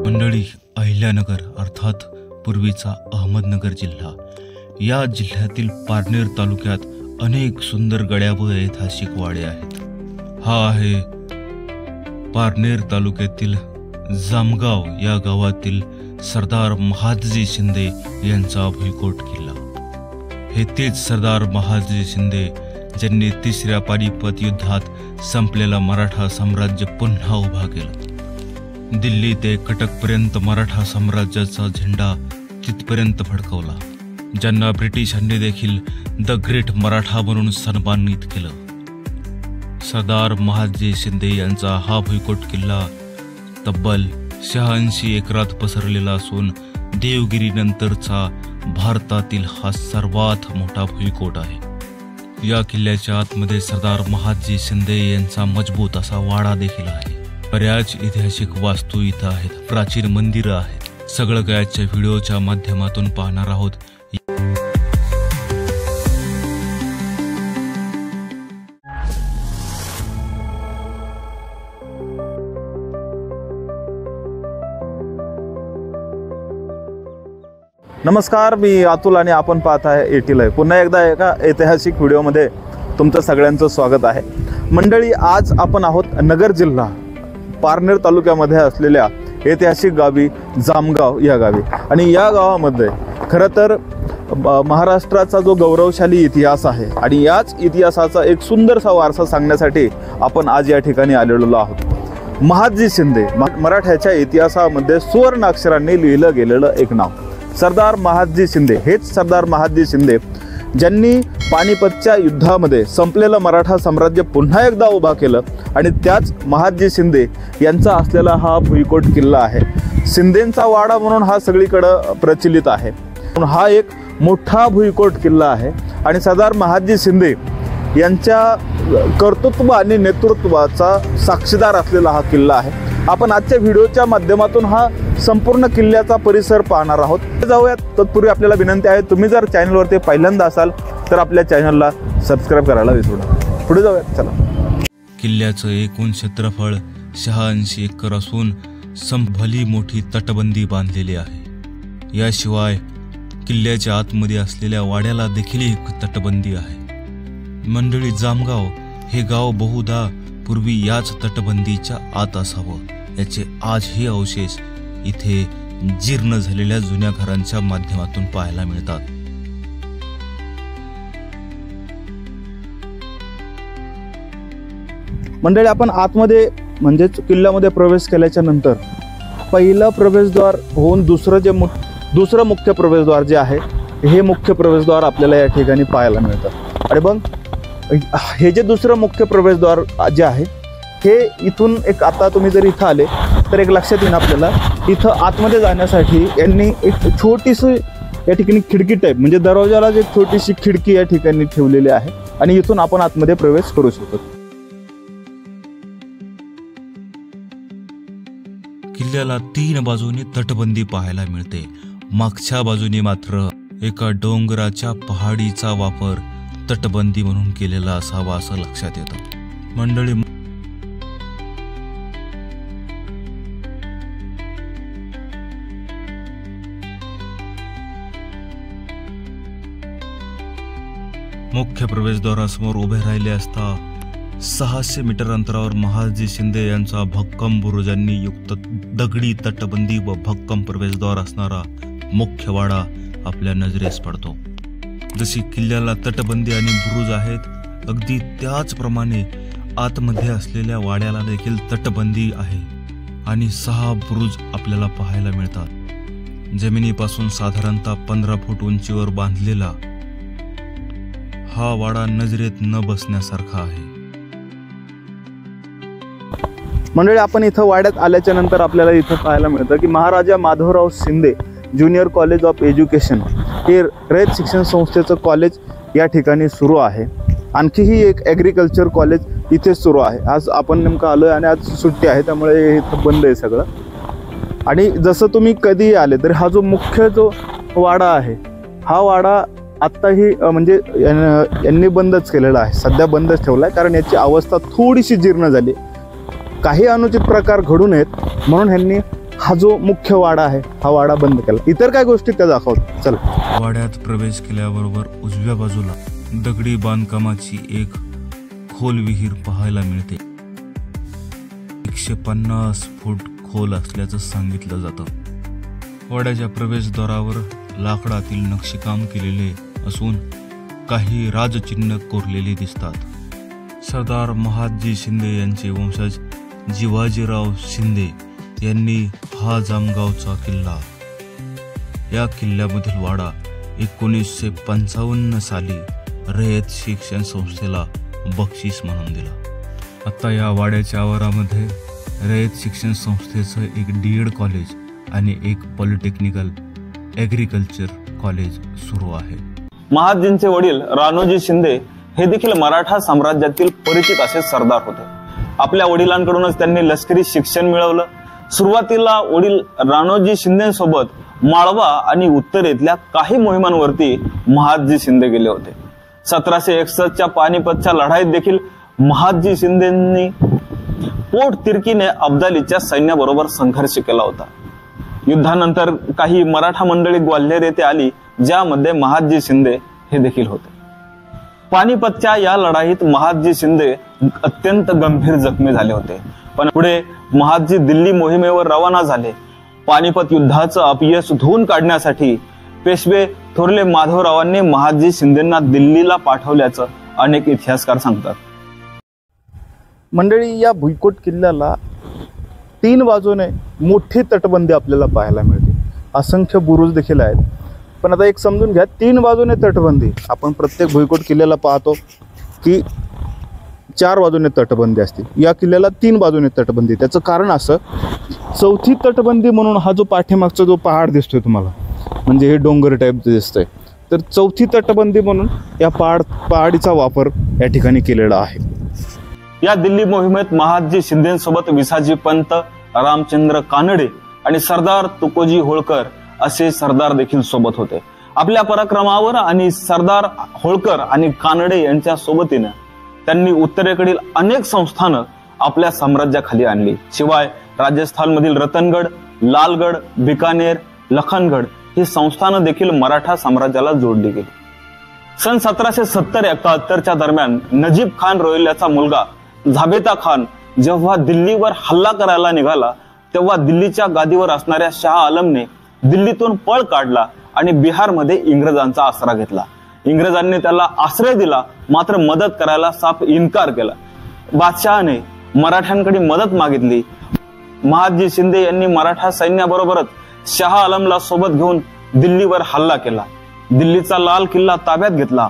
मंडळी, अहिल्यानगर अर्थात पूर्वीचा अहमदनगर जिल्हा, या जिल्ह्यातील पारनेर तालुक्यात अनेक सुंदर गड्या व ऐतिहासिक वाडे आहेत। हा आहे पारनेर तालुक्यातील जामगाव या गावातील सरदार महादजी शिंदे यांचा भुईकोट किल्ला। हे तेच सरदार महादजी शिंदे ज्यांनी तिसऱ्या पानिपत युद्धात संपलेला मराठा साम्राज्य पुन्हा उभा केलं। दिल्ली ते कटकपर्यंत मराठा साम्राज्याचा झेंडा तिथपर्यंत फडकवला, ज्यांना ब्रिटिशांनी देखील द ग्रेट मराठा म्हणून सन्मानित केलं। सरदार महादजी शिंदे यांचा हा भुईकोट किल्ला तब्बल 86 एकरात पसरलेला असून देवगिरी नंतरचा भारतातील हा सर्वात मोठा भुईकोट आहे। या किल्ल्याच्या आतमध्ये सरदार महादजी शिंदे यांचा मजबूत असा वाडा देखील आहे। बऱ्याच ऐतिहासिक वास्तू इथं आहेत, प्राचीन मंदिरं आहेत। सगळं काय आजच्या व्हिडिओच्या माध्यमातून पाहणार आहोत। नमस्कार, मी अतुल आणि आपण पाहत आहे एटी लाईव्ह। पुन्हा एकदा एका ऐतिहासिक व्हिडिओमध्ये तुमचं सगळ्यांचं स्वागत आहे। मंडळी, आज आपण आहोत नगर जिल्हा पारनेर तालुक्यामध्ये असलेल्या ऐतिहासिक गावी जामगाव या गावी। आणि या गावामध्ये खरं तर महाराष्ट्राचा जो गौरवशाली इतिहास आहे आणि याच इतिहासाचा एक सुंदरसा वारसा सांगण्यासाठी आपण आज या ठिकाणी आलेलो आहोत। महादजी शिंदे मराठ्याच्या इतिहासामध्ये सुवर्ण अक्षरांनी लिहिलं गेलेलं एक नाव। सरदार महादजी शिंदे हेच सरदार महादजी शिंदे ज्यांनी पानिपतच्या युद्धामध्ये संपलेलं मराठा साम्राज्य पुन्हा एकदा उभा केलं आणि त्याच महादजी शिंदे यांचा असलेला हा भुईकोट किल्ला आहे। शिंदेंचा वाडा म्हणून हा सगळीकडे प्रचलित आहे। हा एक मोठा भुईकोट किल्ला आहे आणि सरदार महादजी शिंदे यांच्या कर्तृत्व आणि नेतृत्वाचा साक्षीदार असलेला हा किल्ला आहे। आपण आजच्या व्हिडिओच्या माध्यमातून हा संपूर्ण किल्ल्याचा परिसर पाहणार आहोत। जाऊयात, तत्पूर्वी आपल्याला विनंती आहे, तुम्ही जर चॅनलवरती पहिल्यांदा असाल तर आपल्या चॅनलला सबस्क्राईब करायला विसरू नका। पुढे जाऊयात, चला। किल्ल्याचं एकूण क्षेत्रफळ 86 एकर असून भली मोठी तटबंदी बांधलेली आहे। याशिवाय किल्ल्याच्या आतमध्ये असलेल्या वाड्याला देखील एक तटबंदी आहे। मंडळी, जामगाव हे गाव बहुधा पूर्वी याच तटबंदीच्या आत असावं, याचे आजही अवशेष इथे जीर्ण झालेल्या जुन्या घरांच्या माध्यमातून पाहायला मिळतात। मंडळी, आपण आतमध्ये म्हणजेच किल्ल्यामध्ये प्रवेश केल्याच्या नंतर पहिलं प्रवेशद्वार होऊन दुसरं मुख्य प्रवेशद्वार जे आहे हे मुख्य प्रवेशद्वार आपल्याला या ठिकाणी पाहायला मिळतं। आणि मग हे जे दुसरं मुख्य प्रवेशद्वार जे आहे हे इथून एक, आता तुम्ही जर इथं आले तर एक लक्षात येईल आपल्याला, इथं आतमध्ये जाण्यासाठी यांनी एक छोटीशी या ठिकाणी खिडकी टाईप म्हणजे दरवाजाला एक छोटीशी खिडकी या ठिकाणी ठेवलेली आहे आणि इथून आपण आतमध्ये प्रवेश करू शकतो। किल्ल्याला 3 बाजूनी तटबंदी पाहायला मिळते। मागच्या बाजूने मात्र एका डोंगराच्या पहाडीचा वापर तटबंदी म्हणून केलेला असावा असं लक्षात येतं। मंडळी, मुख्य प्रवेशद्वारासमोर उभे राहिले असता 600 मीटर अंतरावर महादजी शिंदे यांचा भक्कम बुरुजांनी युक्त दगडी तटबंदी व भक्कम प्रवेशद्वार असणारा मुख्य वाडा आपल्या नजरेस पडतो। जशी किल्ल्याला तटबंदी आणि बुरुज आहेत, अगदी त्याचप्रमाणे आतमध्ये असलेल्या वाड्याला देखील तटबंदी आहे आणि 6 बुरुज आपल्याला पाहायला मिळतात। जमिनीपासून साधारणतः 15 फूट उंचीवर बांधलेला हा वाडा नजरेत न बसण्यासारखा आहे। मंडळी, आपण इथं वाड्यात आल्याच्या नंतर आपल्याला इथं पाहायला मिळतं की Maharaja Madhavrao Shinde junior college of education हे रयत शिक्षण संस्थेचं कॉलेज या ठिकाणी सुरू आहे। आणखीही एक ॲग्रिकल्चर कॉलेज इथे सुरू आहे। आज आपण नेमकं आलो आणि आज सुट्टी आहे त्यामुळे इथं बंद आहे सगळं। आणि जसं तुम्ही कधीही आले तरी हा जो मुख्य वाडा आहे हा वाडा आत्ताही म्हणजे यांनी बंदच केलेला आहे, सध्या बंदच ठेवला आहे, कारण याची अवस्था थोडीशी जीर्ण झाली। काही अनुचित प्रकार घडू नयेत म्हणून ह्यांनी हा जो मुख्य वाडा आहे हा वाडा बंद केला. इतर काय गोष्टी त्या दाखवतो. चला. वाड्यात प्रवेश केल्याबरोबर उजव्या बाजूला दगडी बांधकामाची एक खोल विहीर पाहायला मिळते. 150 फूट खोल असल्याचं सांगितलं जातं. वाड्याच्या प्रवेशद्वारावर लाकडातील नक्षीकाम केलेले असून काही राजचिन्ह कोरलेली दिसतात. सरदार महादजी शिंदे यांचे वंशज जिवाजीराव शिंदे यांनी हा जामगावचा किल्ला, या किल्ल्यामधील वाडा 1955 साली रयत शिक्षण संस्थेला बक्षीस म्हणून दिला. आता या वाड्याच्या आवारामध्ये रयत शिक्षण संस्थेचं एक D.Ed कॉलेज आणि एक पॉलिटेक्निकल ॲग्रिकल्चर कॉलेज सुरू आहे. महादजींचे वडील राणोजी शिंदे हे देखील मराठा साम्राज्यातील परिचित असे सरदार होते. आपल्या वडिलांकडूनच त्यांनी लष्करी शिक्षण मिळवलं. सुरुवातीला वडील राणोजी शिंदेसोबत माळवा आणि उत्तरेतल्या काही मोहिमांवरती महादजी शिंदे गेले होते. 1761च्या पानिपतच्या लढाईत देखील महादजी शिंदेंनी पोट तिरकीने अब्दालीच्या सैन्याबरोबर संघर्ष केला होता. युद्धानंतर काही मराठा मंडळी ग्वाल्हेर येथे आली, ज्यामध्ये महादजी शिंदे हे देखील होते. पानिपतच्या या लढाईत महादजी शिंदे अत्यंत गंभीर जखमी झाले होते. पण पुढे महादजी दिल्ली मोहिमेवर रवाना झाले. पानिपत युद्धाचं अपयश धुवून काढण्यासाठी पेशवे थोरले माधवरावांनी महादजी शिंदेंना दिल्लीला पाठवल्याचं अनेक इतिहासकार सांगतात. मंडळी, या भुईकोट किल्ल्याला 3 बाजूने मोठी तटबंदी आपल्याला पाहायला मिळते. असंख्य बुरुज देखील आहेत. पण आता एक समजून घ्या, 3 बाजूने तटबंदी. आपण प्रत्येक भुईकोट किल्ल्याला पाहतो की 4 बाजूने तटबंदी असते. या किल्ल्याला 3 बाजूने तटबंदी. त्याचं कारण असं, चौथी तटबंदी म्हणून हा जो पाठीमागचा जो पहाड दिसतोय तुम्हाला, म्हणजे हे डोंगर टाईप दिसतंय, तर चौथी तटबंदी म्हणून या पहाडीचा वापर या ठिकाणी केलेला आहे. या दिल्ली मोहिमेत महादजी शिंदेसोबत विसाजी पंत, रामचंद्र कानडे आणि सरदार तुकोजी होळकर असे सरदार देखील सोबत होते. आपल्या पराक्रमावर आणि सरदार होळकर आणि कानडे यांच्या सोबतीनं त्यांनी उत्तरेकडील अनेक संस्थानं आपल्या साम्राज्याखाली आणली. शिवाय राजस्थानमधील रतनगड, लालगड, बिकानेर, लखनगड ही संस्थानं देखील मराठा साम्राज्याला जोडली गेली. सन 1770-71च्या दरम्यान नजीब खान रोहिल्याचा मुलगा झाबेता खान जेव्हा दिल्लीवर हल्ला करायला निघाला, तेव्हा दिल्लीच्या गादीवर असणाऱ्या शाह आलमने दिल्लीतून पळ काढला आणि बिहारमध्ये इंग्रजांचा आसरा घेतला. इंग्रजांनी त्याला आश्रय दिला, मात्र मदत करायला साफ इन्कार केला. बादशहाने मराठ्यांकडे मदत मागितली. महादजी शिंदे यांनी मराठा सैन्याबरोबरच शाह आलमला सोबत घेऊन दिल्लीवर हल्ला केला. दिल्लीचा लाल किल्ला ताब्यात घेतला.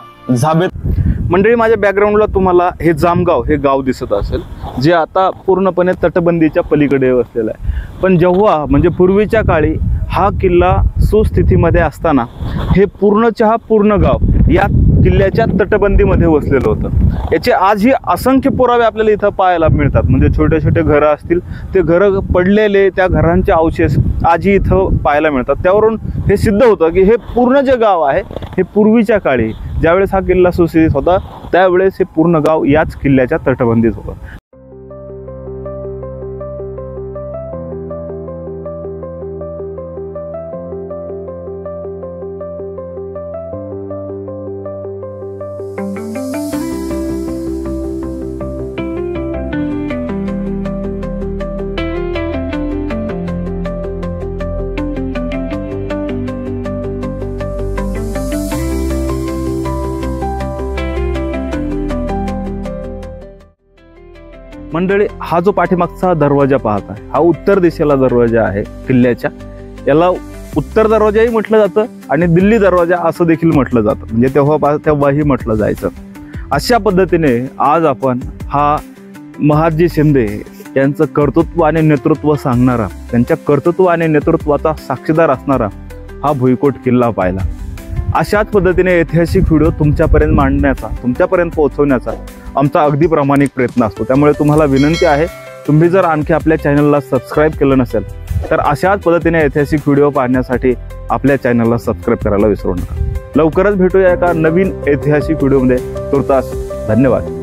मंडळी, माझ्या बॅकग्राऊंडला तुम्हाला हे जामगाव हे गाव दिसत असेल, जे आता पूर्णपणे तटबंदीच्या पलीकडे वसलेलं आहे. पण जेव्हा म्हणजे पूर्वीच्या काळी हा किल्ला सुस्थितीमध्ये असताना हे पूर्णच्या पूर्ण गाव या किल्ल्याच्या तटबंदीमध्ये वसलेलं होतं. याचे आजही असंख्य पुरावे आपल्याला इथं पाहायला मिळतात. म्हणजे छोटे छोटे घरं असतील, ते घरं पडलेले, त्या घरांचे अवशेष आजही इथं पाहायला मिळतात. त्यावरून हे सिद्ध होतं की हे पूर्ण जे गाव आहे हे पूर्वीच्या काळी ज्यावेळेस हा किल्ला सुस्थितीत होता, त्यावेळेस हे पूर्ण गाव याच किल्ल्याच्या तटबंदीत होतं. मंडळी, हा जो पाठीमागचा दरवाजा पाहत आहे, हा उत्तर दिशेला दरवाजा आहे किल्ल्याच्या. याला उत्तर दरवाजाही म्हटलं जातं आणि दिल्ली दरवाजा असं देखील म्हटलं जातं. म्हणजे तेव्हाही म्हटलं जायचं. अशा पद्धतीने आज आपण हा महादजी शिंदे यांचं कर्तृत्व आणि नेतृत्व सांगणारा, त्यांच्या कर्तृत्व आणि नेतृत्वाचा साक्षीदार असणारा हा भुईकोट किल्ला पाहिला. अशाच पद्धतीने ऐतिहासिक व्हिडिओ तुमच्यापर्यंत मांडण्याचा, तुमच्यापर्यंत पोहोचवण्याचा आमचा अगदी प्रामाणिक प्रयत्न असतो. त्यामुळे तुम्हाला विनंती आहे, तुम्ही जर आणखी आपल्या चॅनलला सबस्क्राईब केलं नसेल तर अशाच पद्धतीने ऐतिहासिक व्हिडिओ पाहण्यासाठी आपल्या चॅनलला सबस्क्राईब करायला विसरू नका. लवकरच भेटूया एका नवीन ऐतिहासिक व्हिडिओमध्ये. तुर्तास धन्यवाद.